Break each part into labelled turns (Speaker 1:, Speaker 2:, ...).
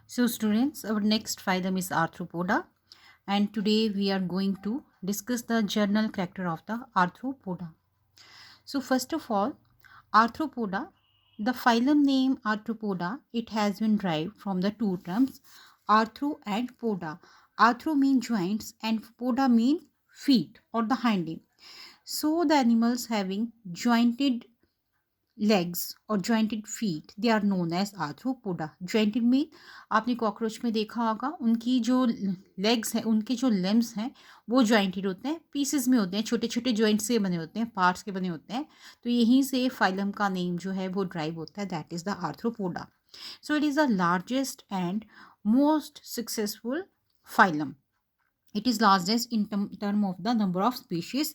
Speaker 1: So students, our next phylum is Arthropoda, and today we are going to discuss the general character of the Arthropoda. So first of all, Arthropoda, the phylum name Arthropoda, it has been derived from the two terms arthro and poda. Arthro means joints and poda means feet or the hind limb. So the animals having jointed legs और jointed feet they are known as arthropoda. Jointed mean आपने cockroach में देखा होगा उनकी जो legs हैं उनके जो limbs हैं वो jointed होते हैं, pieces में होते हैं, छोटे छोटे joints से बने होते हैं, parts के बने होते हैं. तो यहीं से phylum का name जो है वो derive होता है, that is the arthropoda. So it is the largest and most successful phylum. It is largest in term of the number of species,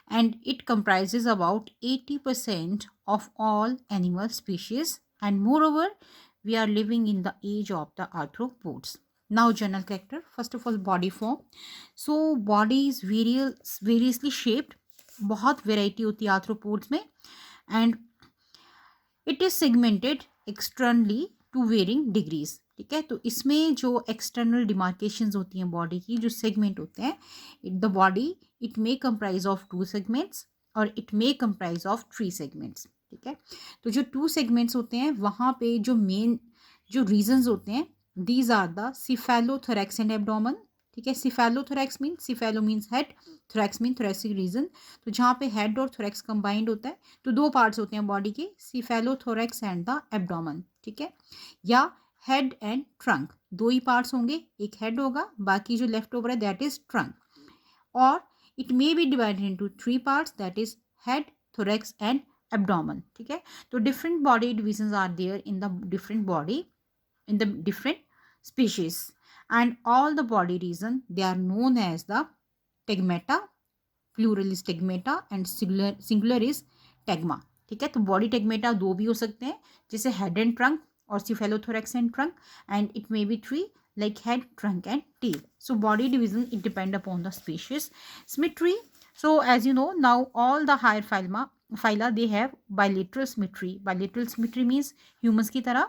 Speaker 1: and it comprises about 80% of all animal species, and moreover we are living in the age of the arthropods. Now general character, first of all body form. So body is variously shaped, बहुत variety होती है arthropods में, and it is segmented externally to varying degrees. ठीक है, तो इसमें जो external डिमार्केशंस होती हैं बॉडी की, जो सेगमेंट होते हैं, the body it may comprise of two segments और it may comprise of three segments. ठीक है, तो जो टू सेगमेंट्स होते हैं वहाँ पे जो मेन जो रीजंस होते हैं, these are the cephalothorax and abdomen. ठीक है, cephalothorax mean, cephalo means head, thorax mean thoracic region. तो जहाँ पे हेड और थोरैक्स कंबाइंड होता है तो दो पार्ट्स होते हैं बॉडी के, सिफेलोथोरैक्स एंड द एब्डोमेन. ठीक है, या हेड एंड ट्रंक, दो ही पार्ट्स होंगे, एक हेड होगा, बाकी जो लेफ्ट ओवर है दैट इज ट्रंक. और it may be divided into three parts, that is head, thorax and abdomen. ठीक है, तो different body divisions are there in the different body in the different species, and all the body region they are known as the tegmata. Plural is tegmata and singular is tegma. ठीक है, तो body टेगमेटा दो भी हो सकते हैं, जैसे head and trunk और cephalothorax and trunk, and it may B three like head, trunk and tail. So body division it depend upon the species. Symmetry, so as you know now all the higher phyla they have bilateral symmetry. Bilateral symmetry means humans की तरह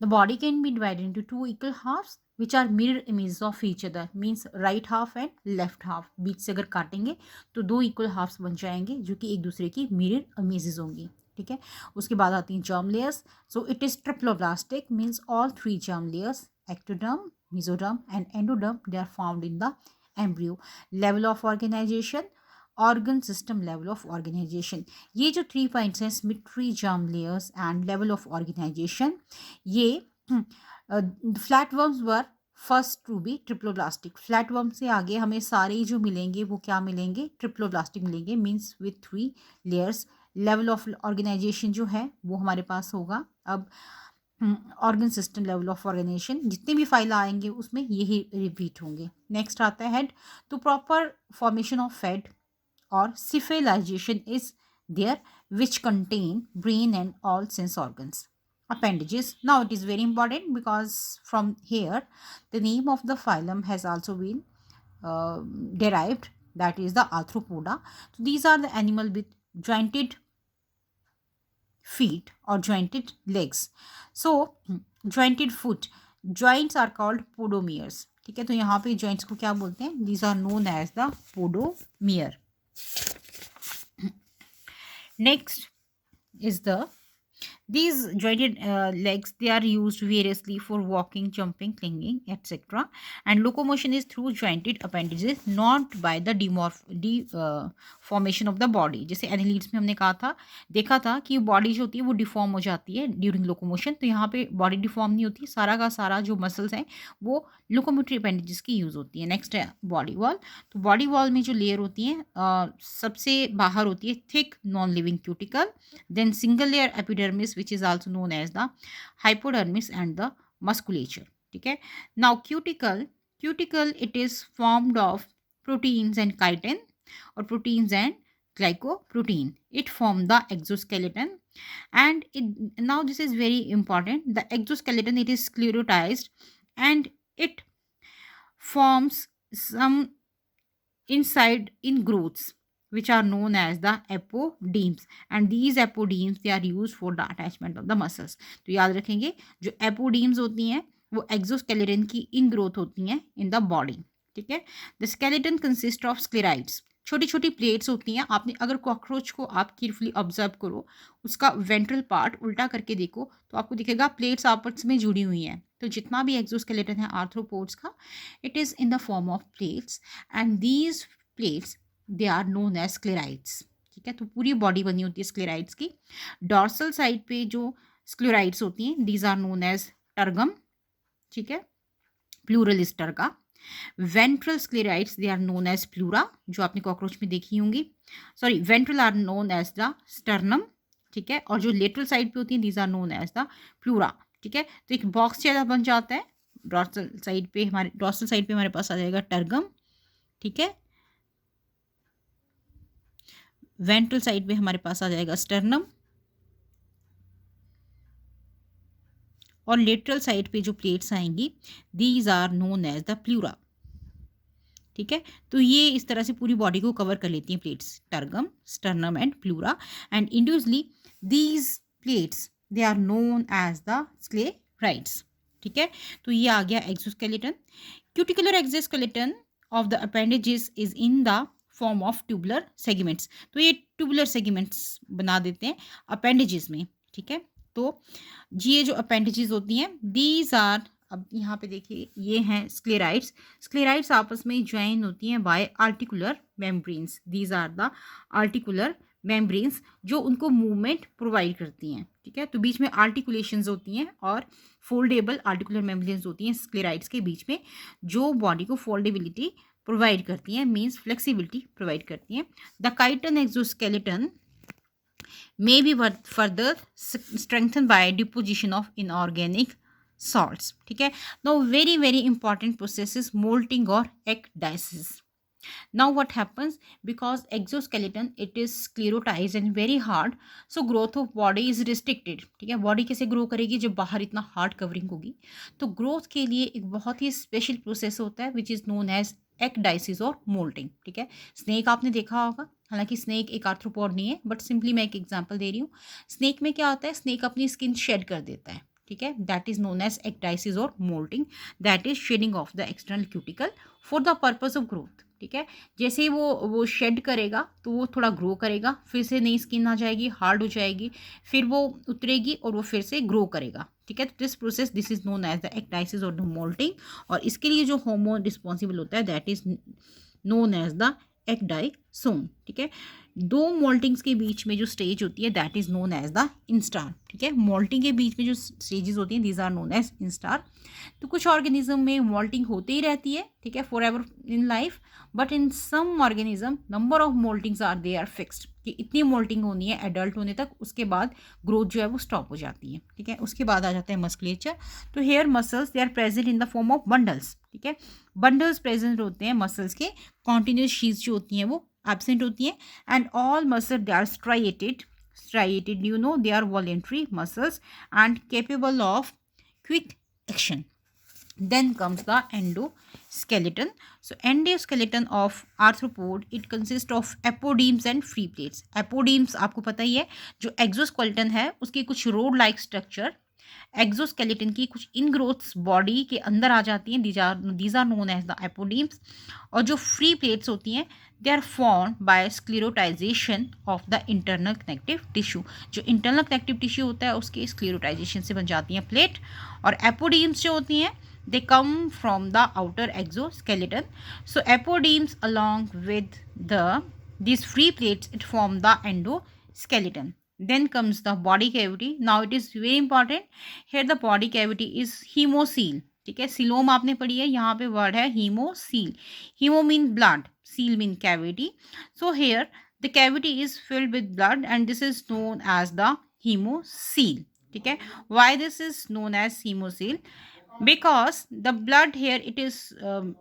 Speaker 1: the body can be divided into two equal halves which are mirror images of each other, means right half and left half. बीच से अगर काटेंगे तो दो equal halves बन जाएंगे जो कि एक दूसरे की mirror images होंगी. ठीक है, उसके बाद आती हैं germ layers. So it is triploblastic, means all three germ layers, ectoderm, mesoderm and endoderm, they are found in the embryo. Level of organization, organ system level of organization. ये जो three points हैं, symmetry, germ layers and level of organization, ये flat worms were first to be triploblastic. Flat worm से आगे हमें सारे जो मिलेंगे वो क्या मिलेंगे, ट्रिप्लोब्लास्टिक मिलेंगे, means with three layers. Level of organisation जो है वो हमारे पास होगा. अब organ system level of organisation जितने भी फाइल आएंगे उसमें यही रिपीट होंगे. नेक्स्ट आता है हेड. तो proper formation of head or cephalization is there which contain brain and all sense organs. Appendages, now it is very important because from here the name of the phylum has also been derived, that is the arthropoda. So these are the animal with jointed feet or jointed legs. So jointed foot, joints are called podomeres. ठीक है, तो यहाँ पे joints को क्या बोलते हैं, these are known as the podomere. Next is these jointed legs, they are used variously for walking, jumping, clinging, etc. And locomotion is through jointed appendages, not by the deformation of the body. जैसे annelids में हमने कहा था, देखा था कि body जो होती है वो डिफॉर्म हो जाती है ड्यूरिंग लोकोमोशन, तो यहाँ पे बॉडी डिफॉर्म नहीं होती, सारा का सारा जो मसल्स हैं वो लोकोमोटरी अपेंडेजेस की यूज़ होती है. नेक्स्ट है बॉडी वॉल. तो बॉडी वॉल में जो लेयर होती हैं सबसे बाहर होती है thick non living cuticle, then single layer epidermis which is also known as the hypodermis and the musculature. ठीक है, now cuticle it is formed of proteins and chitin or proteins and glycoprotein. It form the exoskeleton, and now this is very important, the exoskeleton it is sclerotized and it forms some inside in growths which are known as the apodemes, and these apodemes they are used for the attachment of the muscles. तो याद रखेंगे जो apodemes होती हैं वो exoskeleton की इनग्रोथ होती हैं इन द बॉडी, ठीक है। The skeleton consist of sclereids, छोटी छोटी प्लेट्स होती हैं। आपने अगर कॉकरोच को आप केयरफुली ऑब्जर्व करो, उसका वेंट्रल पार्ट उल्टा करके देखो तो आपको दिखेगा प्लेट्स आपस में जुड़ी हुई हैं। तो जितना भी एक्सोस्केलेटन है आर्थ्रोपोड्स का, it is in the form of plates and these plates they are known as sclerites, ठीक है। तो पूरी बॉडी बनी होती है स्क्लेराइड्स की। डॉर्सल साइड पे जो स्क्लेराइड्स होती हैं, these are known as tergum, ठीक है, plural is terga. Ventral sclerites they are known as pleura, जो आपने कॉकरोच में देखी होंगी। Sorry, ventral are known as the sternum, ठीक है। और जो लेटरल साइड पे होती हैं, these are known as the pleura, ठीक है। तो एक बॉक्स जैसा बन जाता है। डॉर्सल साइड पे हमारे पास आ जाएगा टर्गम, ठीक है। वेंट्रल साइड पे हमारे पास आ जाएगा स्टर्नम, और लेटरल साइड पे जो प्लेट्स आएंगी, these are known as the pleura, ठीक है। तो ये इस तरह से पूरी बॉडी को कवर कर लेती हैं plates, tergum, sternum and pleura. And individually these plates they are known as the sclerites, ठीक है। तो ये आ गया exoskeleton. Cuticular exoskeleton of the appendages is in the form of tubular segments. तो ये ट्यूबुलर सेगमेंट्स बना देते हैं अपेंडेजेस में, ठीक है। तो ये जो अपेंडेजेस होती हैं, दीज आर, अब यहाँ पे देखिए ये हैं स्क्लेराइड्स। स्क्लेराइड्स आपस में ज्वाइन होती हैं by articular membranes, these are the articular membranes, जो उनको मूवमेंट प्रोवाइड करती हैं, ठीक है। तो बीच में आर्टिकुलेशंस होती हैं और फोल्डेबल आर्टिकुलर मेम्ब्रेन्स होती हैं स्क्लेराइड्स के बीच में, जो बॉडी को फोल्डेबिलिटी प्रोवाइड करती हैं, मीन्स फ्लेक्सिबिलिटी प्रोवाइड करती हैं। The chiton exoskeleton may be further strengthened by deposition of inorganic salts, ठीक है। now very important process is molting or ecdysis. Now what happens, because exoskeleton it is sclerotized and very hard, so growth of body is restricted, ठीक है। Body कैसे grow करेगी जब बाहर इतना hard covering होगी। तो ग्रोथ के लिए एक बहुत ही स्पेशल प्रोसेस होता है which is known as ecdysis और मोल्टिंग, ठीक है। स्नेक आपने देखा होगा, हालांकि स्नेक एक आर्थ्रोपोड नहीं है, बट सिंपली मैं एक एग्जांपल दे रही हूँ। स्नेक में क्या होता है, स्नेक अपनी स्किन शेड कर देता है, ठीक है। That is known as ecdysis और moulting, that is shedding of the external cuticle for the purpose of growth, ठीक है। जैसे ही वो शेड करेगा तो वो थोड़ा ग्रो करेगा, फिर से नई स्किन आ जाएगी, हार्ड हो जाएगी, फिर वो उतरेगी और वो फिर से ग्रो करेगा, ठीक है। तो this process, this is known as the ecdysis और द मोल्टिंग। और इसके लिए जो हार्मोन रिस्पॉन्सिबल होता है, that is known as the ecdysone, ठीक है। दो मोल्टिंग्स के बीच में जो स्टेज होती है, that is known as the instar, ठीक है। मोल्टिंग के बीच में जो स्टेजेस होती हैं, these are known as instar. तो कुछ ऑर्गेनिज्म में मोल्टिंग होती ही रहती है, ठीक है, forever in life, but in some organism number of moultings are they are fixed, कि इतनी मोल्टिंग होनी है एडल्ट होने तक, उसके बाद ग्रोथ जो है वो स्टॉप हो जाती है, ठीक है। उसके बाद आ जाता है मस्कुलेचर। तो here muscles they are present in the form of bundles, ठीक है। बंडल्स प्रेजेंट होते हैं मसल्स के, कॉन्टिन्यूस शीट्स जो होती हैं वो एब्सेंट होती हैं। And all muscle they are striated, you know, they are voluntary muscles and capable of quick action. Then comes the endoskeleton. So endoskeleton of arthropod, it consists of apodemes and free plates. apodemes आपको पता ही है, जो exoskeleton है उसकी कुछ road like structure exoskeleton की कुछ इनग्रोथ्स body के अंदर आ जाती हैं, these are known as the apodemes. और जो फ्री प्लेट्स होती हैं, they are form by sclerotization of the internal connective tissue. जो इंटरनल कनेक्टिव टिश्यू होता है उसके स्क्लेरोटाइजेशन से बन जाती हैं प्लेट। और एपोडीम्स जो होती हैं, they come from the outer exoskeleton. So apodemes along with these free plates, it form the endoskeleton. Then comes the body cavity. Now it is very important, here the body cavity is hemocoel, ठीक है। Coelom आपने पढ़ी है, यहाँ पे word है hemocoel. Hemo mean blood, seal mean cavity. So here the cavity is filled with blood and this is known as the hemocoel, ठीक है। Why this is known as hemocoel? Because the blood here, it is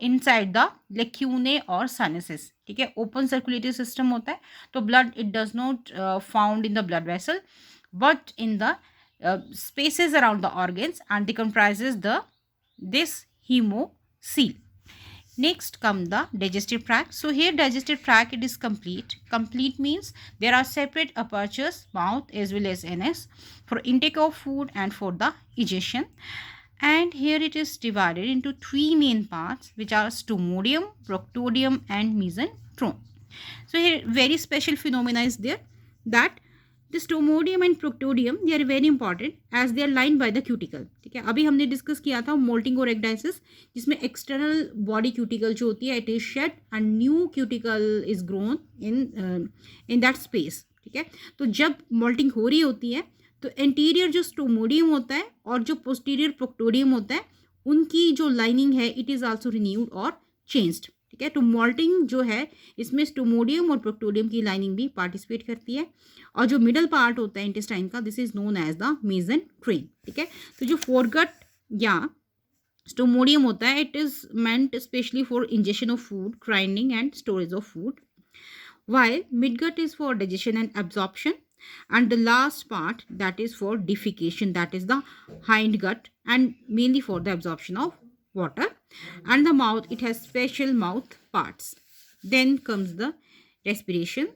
Speaker 1: inside the lacunae or sinuses, ठीक है। Open circulatory system होता है, तो blood it does not found in the blood vessel but in the spaces around the organs, and they comprises this hemocoel. Next come the digestive tract. So here digestive tract, it is complete means there are separate apertures, mouth as well as anus, for intake of food and for the digestion. And here it is divided into three main parts, which are stomodium, proctodium, and mesentery. So here very special phenomena is there, that the stomodium and proctodium, they are very important as they are lined by the cuticle. ठीक है, अभी हमने discuss किया था moulting और ecdysis, जिसमें external body cuticle जो होती है it is shed and new cuticle is grown in that space. ठीक है, तो जब मोल्टिंग हो रही होती है तो एंटीरियर जो स्टोमोडियम होता है और जो पोस्टीरियर प्रोक्टोडियम होता है, उनकी जो लाइनिंग है इट इज़ आल्सो रिन्यूड और चेंज्ड. ठीक है, तो मोल्टिंग जो है इसमें स्टोमोडियम और प्रोक्टोडियम की लाइनिंग भी पार्टिसिपेट करती है. और जो मिडल पार्ट होता है इंटेस्टाइन का, this is known as the mesentery. ठीक है, तो जो फोरगट या स्टोमोडियम होता है it is meant specially for injection of food, grinding and storage of food, while midgut is for digestion and absorption, and the last part that is for defecation, that is the hind gut, and mainly for the absorption of water. And the mouth, it has special mouth parts. Then comes the respiration.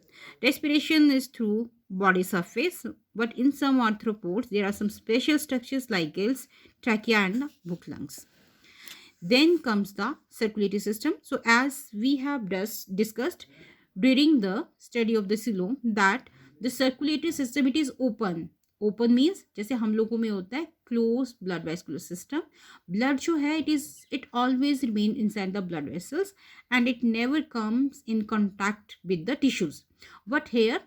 Speaker 1: Respiration is through body surface, but in some arthropods there are some special structures like gills, trachea, and book lungs. Then comes the circulatory system. So as we have just discussed during the study of the coelom, that the circulatory system it is open means जैसे हम लोगों में होता है closed blood vascular system. Blood जो है it always remain inside the blood vessels and it never comes in contact with the tissues. But here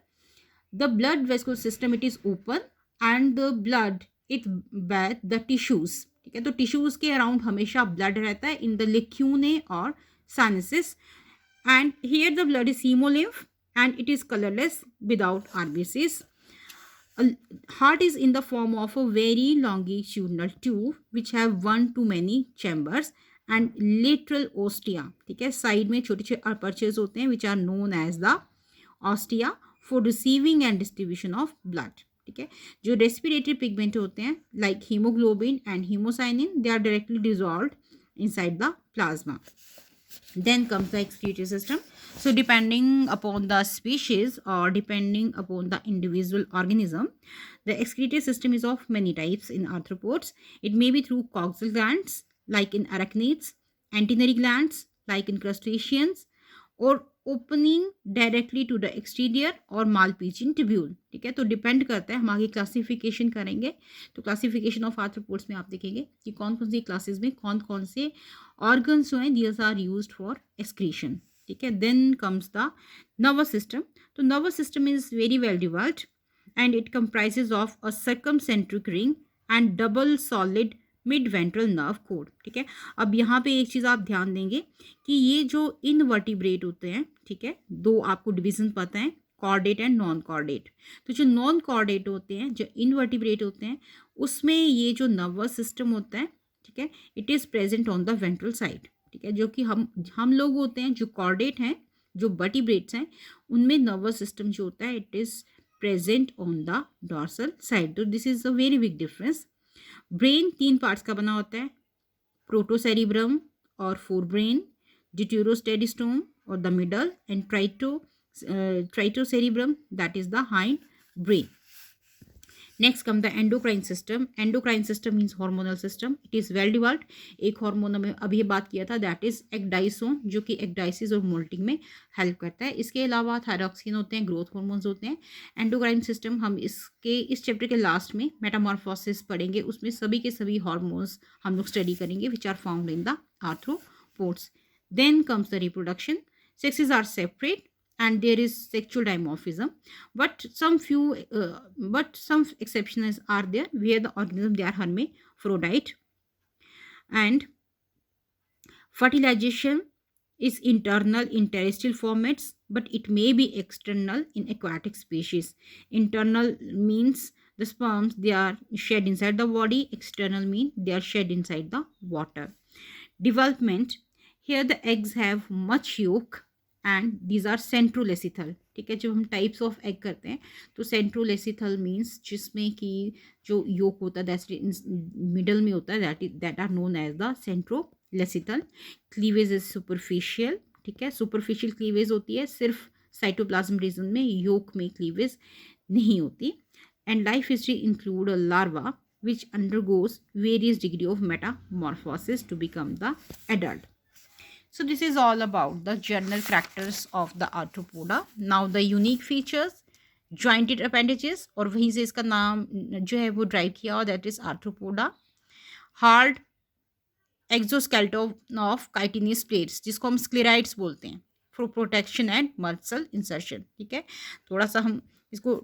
Speaker 1: the blood vascular system it is open and the blood it bathe the tissues. ठीक है, तो tissues के around हमेशा blood रहता है in the लिक्यूने और sinuses. And here the blood is hemolymph and it is colorless without RBCs. Heart is in the form of a very longitudinal tube which have one to many chambers and lateral ostia. ठीक है, side में छोटे छोटे apertures होते हैं which are known as the ostia for receiving and distribution of blood. ठीक है, जो रेस्पिरेटरी पिगमेंट होते हैं like haemoglobin and haemocyanin, they are directly dissolved inside the plasma. Then comes the excretory system. So depending upon the species or depending upon the individual organism, the excretory system is of many types in arthropods. It may be through coxal glands like in arachnids, antennary glands like in crustaceans, or opening directly to the exterior और malpighian tubule. ठीक है, तो depend करता है, हम आगे classification करेंगे तो क्लासिफिकेशन ऑफ आर्थ्रोपोड्स में आप देखेंगे कि कौन कौन सी क्लासेस में कौन कौन से ऑर्गन्स जो हैं these are used for excretion. ठीक है, then comes the nervous system. तो nervous system is very well divide and it comprises of a circumcentric ring and double solid mid ventral nerve cord. ठीक है, अब यहाँ पे एक चीज़ आप ध्यान देंगे कि ये जो इनवर्टिब्रेट होते हैं, ठीक है, दो आपको डिवीजन पता है, कॉर्डेट एंड नॉन कॉर्डेट. तो जो नॉन कॉर्डेट होते हैं, जो इनवर्टिब्रेट होते हैं, उसमें ये जो नर्वस सिस्टम होता है, ठीक है, it is present on the ventral side. ठीक है, जो कि हम लोग होते हैं जो कॉर्डेट हैं, जो वर्टिब्रेट्स हैं, उनमें नर्वस सिस्टम जो होता है it is present on the dorsal side. तो this is a very big difference. Brain 3 parts का बना होता है, प्रोटोसेरिब्रम और फोरब्रेन, डिट्यूरोस्टेडिस्टोम और the middle, and tritocerebrum that is the hind brain. Next come the endocrine system. Endocrine system means hormonal system. It is well divide. एक hormone में अभी बात किया था दैट इज एक्डाइसोन, जो कि एक्डाइसिस और मोल्टिंग में हेल्प करता है. इसके अलावा थायरॉक्सिन होते हैं, ग्रोथ हार्मोन्स होते हैं. एंडोक्राइन सिस्टम हम इस चैप्टर के लास्ट में मेटामॉर्फोसिस पढ़ेंगे, उसमें सभी के सभी हार्मोन्स हम लोग स्टडी करेंगे which are found in the arthropods. Then comes the reproduction. Sexes are separate and there is sexual dimorphism, but some exceptions are there where the organism they are hermaphrodite. And fertilization is internal in terrestrial formats, but it may be external in aquatic species. Internal means the sperms they are shed inside the body, external mean they are shed inside the water. Development, here the eggs have much yolk and these are centrolecithal. ठीक है, जब हम types of egg करते हैं तो centrolecithal means जिसमें कि जो योक होता है दैट मिडल में होता है that are known as the centrolecithal. Cleavage is superficial. ठीक है, सुपरफिशियल क्लीवेज होती है, सिर्फ साइटोप्लाज्म रीजन में, योक में क्लीवेज नहीं होती. And life history include a larva which undergoes various degree of metamorphosis to become the adult. So this is all about the general characters of the arthropoda. Now the unique features, jointed appendages, और वहीं से इसका नाम जो है वो drive किया हुआ, that is arthropoda. Hard exoskeleton of chitinous plates, जिसको हम स्क्लेराइड्स बोलते हैं, for protection and muscle insertion. ठीक है, थोड़ा सा हम इसको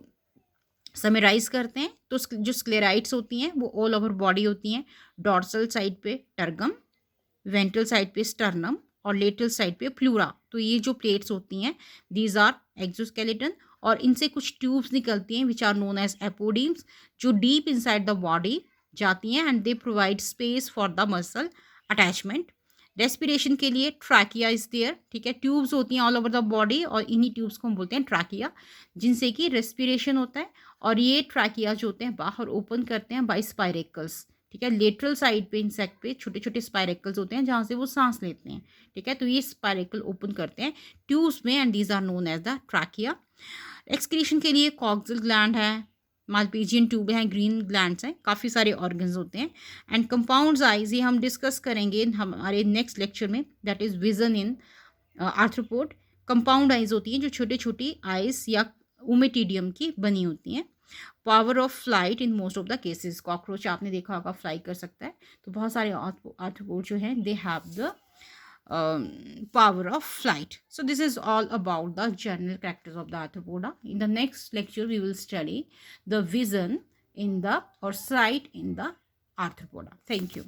Speaker 1: समराइज करते हैं. तो जो स्क्लेराइड्स होती हैं वो ऑल ओवर बॉडी होती हैं. डॉर्सल साइड पे टर्गम, वेंट्रल साइड पे स्टर्नम और लेटरल साइड पे प्लूरा. तो ये जो प्लेट्स होती हैं दीज आर एक्सोस्केलेटन, और इनसे कुछ ट्यूब्स निकलती हैं विच आर नोन एज एपोडीम्स, जो डीप इनसाइड द बॉडी जाती हैं and they provide space for the muscle attachment. Respiration के लिए ट्रैकिया इज देयर. ठीक है, ट्यूब्स होती हैं ऑल ओवर द बॉडी और इन्हीं ट्यूब्स को हम बोलते हैं ट्रैकिया, जिनसे कि रेस्पिरेशन होता है. और ये ट्रैकिया जो होते हैं बाहर ओपन करते हैं बाय स्पाइरेकल्स. ठीक है, लेटरल साइड पे इंसेक्ट पे छोटे छोटे स्पाइरेकल्स होते हैं जहाँ से वो सांस लेते हैं. ठीक है, तो ये स्पाइरेकल ओपन करते हैं ट्यूब्स में and these are known as the trachea. Excretion के लिए कॉक्सिल ग्लैंड है, मालपीजियन ट्यूब है, ग्रीन ग्लैंड्स हैं, काफ़ी सारे ऑर्गन्स होते हैं. एंड कंपाउंड्स आइज ये हम डिस्कस करेंगे हमारे नेक्स्ट लेक्चर में, that is vision in arthropod. Compound eyes होती हैं जो छोटी छोटी आइज या ओमेटिडियम की बनी होती हैं. Power of flight in most of the cases, cockroach आपने देखा होगा फ्लाई कर सकता है. तो बहुत सारे आर्थ्रोपोड जो हैं they have the power of flight. So this is all about the general characters of the arthropoda. In the next lecture we will study the vision in the or sight in the arthropoda. Thank you.